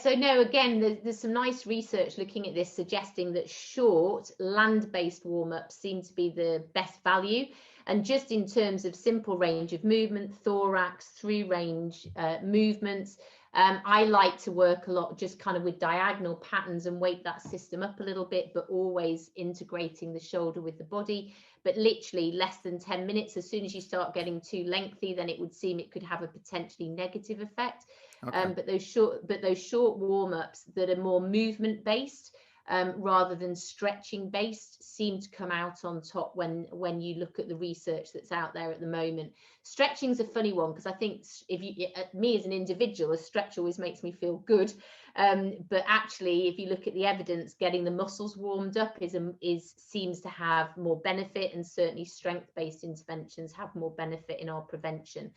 So no, again, there's some nice research looking at this, suggesting that short land-based warm-ups seem to be the best value. And just in terms of simple range of movement, thorax, through range movements, I like to work a lot just kind of with diagonal patterns and wake that system up a little bit, but always integrating the shoulder with the body. But literally less than 10 minutes. As soon as you start getting too lengthy, then it would seem it could have a potentially negative effect. Okay. But those short warm-ups that are more movement based, rather than stretching based, seem to come out on top when you look at the research that's out there at the moment. Stretching's a funny one, because I think if you, me as an individual, a stretch always makes me feel good, but actually if you look at the evidence, getting the muscles warmed up is seems to have more benefit, and certainly strength-based interventions have more benefit in our prevention.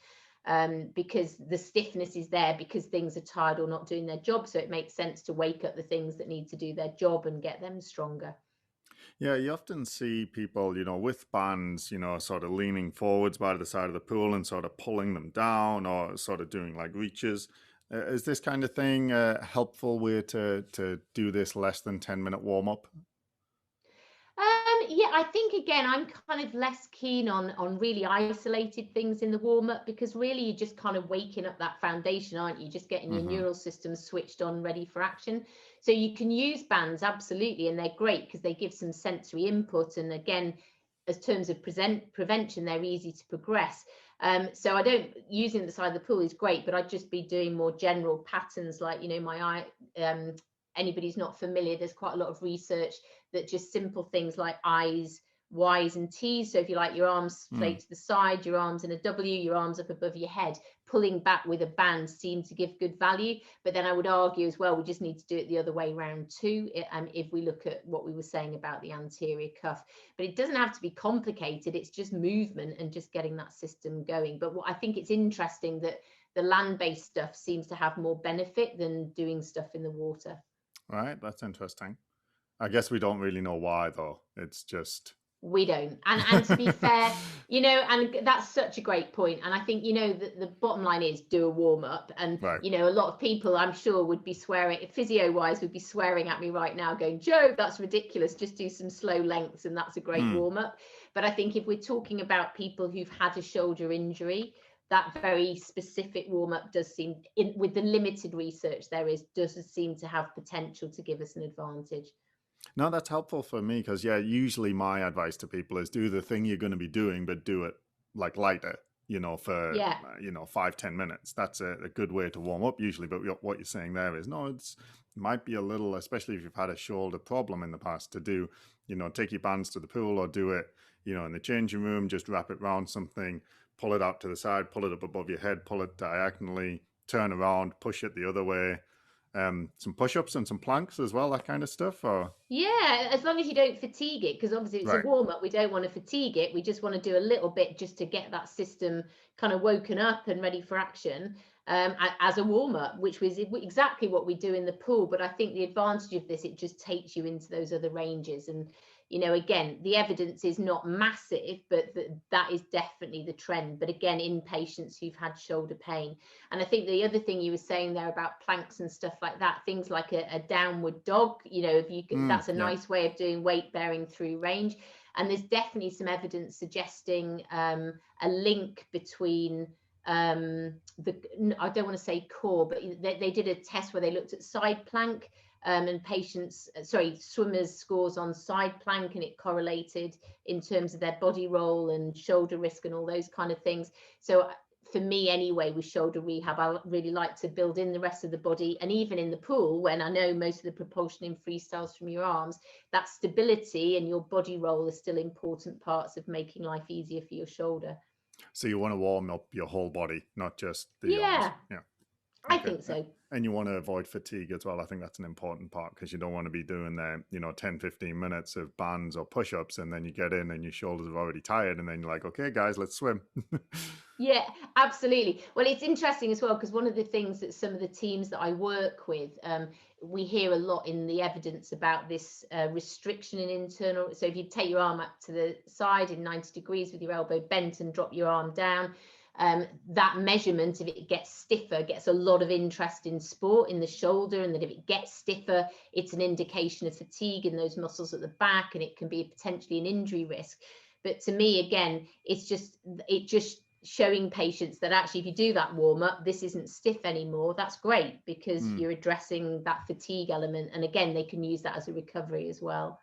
Because the stiffness is there because things are tired or not doing their job. So it makes sense to wake up the things that need to do their job and get them stronger. Yeah, you often see people, with bands, sort of leaning forwards by the side of the pool and sort of pulling them down or sort of doing like reaches. Is this kind of thing a helpful way to do this less than 10-minute warm up? Yeah, I think again, I'm kind of less keen on really isolated things in the warm up, because really you're just kind of waking up that foundation, aren't you? Just getting your Hmm. neural system switched on, ready for action. So you can use bands, absolutely, and they're great because they give some sensory input. And again, as terms of prevention, they're easy to progress. So I don't, using the side of the pool is great, but I'd just be doing more general patterns, like, my eye. Anybody's not familiar, there's quite a lot of research that just simple things like I's, Y's and T's. So if you like your arms straight to the side, your arms in a W, your arms up above your head, pulling back with a band seem to give good value. But then I would argue as well, we just need to do it the other way around too, if we look at what we were saying about the anterior cuff. But it doesn't have to be complicated, it's just movement and just getting that system going. But what I think it's interesting that the land-based stuff seems to have more benefit than doing stuff in the water. Right, that's interesting. I guess we don't really know why though. It's just We don't. And to be fair, and that's such a great point. And I think, the bottom line is do a warm up. And, right. a lot of people I'm sure would be swearing, physio wise, would be swearing at me right now going, Joe, that's ridiculous. Just do some slow lengths and that's a great warm up. But I think if we're talking about people who've had a shoulder injury, that very specific warm up does seem, with the limited research there is, does seem to have potential to give us an advantage. No, that's helpful for me because, yeah, usually my advice to people is do the thing you're going to be doing, but do it like lighter, for, Yeah. 5-10 minutes. That's a good way to warm up usually. But what you're saying there is, no, it might be a little, especially if you've had a shoulder problem in the past, to do, take your bands to the pool or do it, in the changing room, just wrap it around something, pull it out to the side, pull it up above your head, pull it diagonally, turn around, push it the other way. Some push-ups and some planks as well, that kind of stuff, or Yeah, as long as you don't fatigue it, because obviously it's a right. warm up. We don't want to fatigue it. We just want to do a little bit just to get that system kind of woken up and ready for action, as a warm up, which was exactly what we do in the pool. But I think the advantage of this, it just takes you into those other ranges. And, again, the evidence is not massive, but that is definitely the trend. But again, in patients who've had shoulder pain. And I think the other thing you were saying there about planks and stuff like that, things like a downward dog, if you that's a Yeah. nice way of doing weight bearing through range. And there's definitely some evidence suggesting a link between I don't want to say core, but they did a test where they looked at side plank, and swimmers' scores on side plank, and it correlated in terms of their body roll and shoulder risk and all those kind of things. So for me anyway, with shoulder rehab, I really like to build in the rest of the body. And even in the pool, when I know most of the propulsion in freestyles from your arms, that stability and your body roll are still important parts of making life easier for your shoulder. So you want to warm up your whole body, not just the arms. Yeah, Yeah. I Okay. think so. And you want to avoid fatigue as well. I think that's an important part because you don't want to be doing 10, 15 minutes of bands or push-ups and then you get in and your shoulders are already tired and then you're like, okay, guys, let's swim. Yeah, absolutely. Well, it's interesting as well, because one of the things that some of the teams that I work with, we hear a lot in the evidence about this restriction in internal. So if you take your arm up to the side in 90 degrees with your elbow bent and drop your arm down, that measurement, if it gets stiffer, gets a lot of interest in sport, in the shoulder, and that if it gets stiffer, it's an indication of fatigue in those muscles at the back, and it can be potentially an injury risk. But to me, again, it's just showing patients that actually, if you do that warm up, this isn't stiff anymore. That's great, because you're addressing that fatigue element, and again, they can use that as a recovery as well.